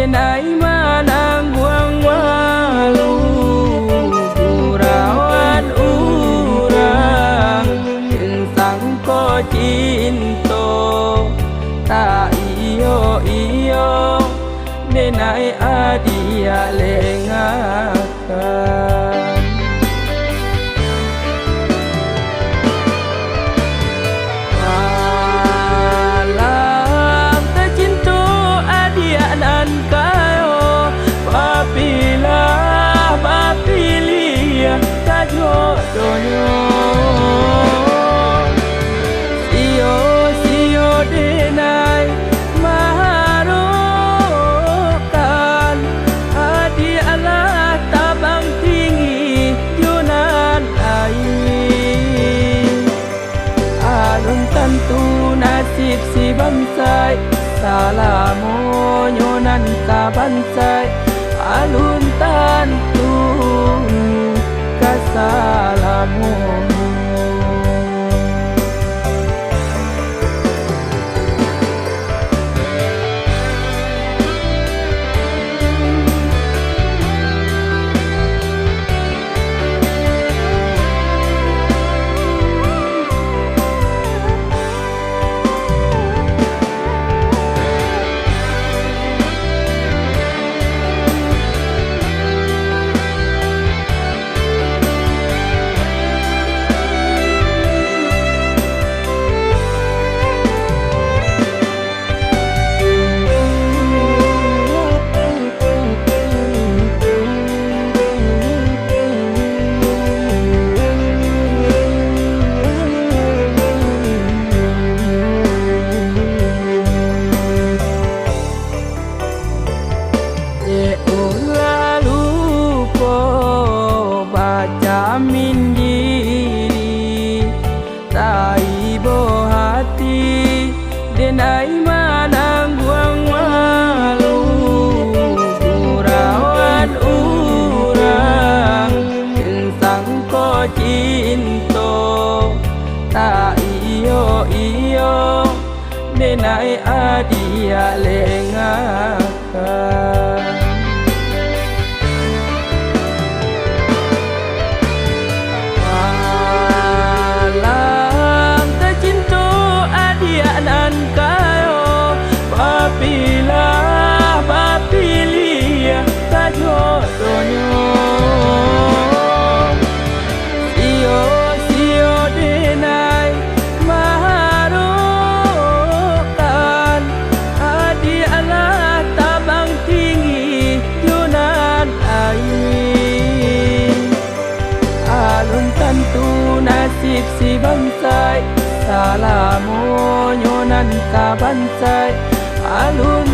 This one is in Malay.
denai manang buang walu gurauan urang yen sangko cinto tak iyo denai adia lengakan malam tercinta adia nan kayo papilah papilia kajodonya sio denai maharokan adialah tabang tinggi yunan air alun tentu nasib si bansai salamo yunan ka bansai alun tentu kasalamu jamin diri tak ibo hati denai manang buang walu gurauan urang yen sangko cinto tak iyo denai adia lengakan nan kayo papilah papilia kajodonya sio denai maharokan adialah tabang tinggi yunan air alun tentu nasib si bansai salamo yunan ka bansai alun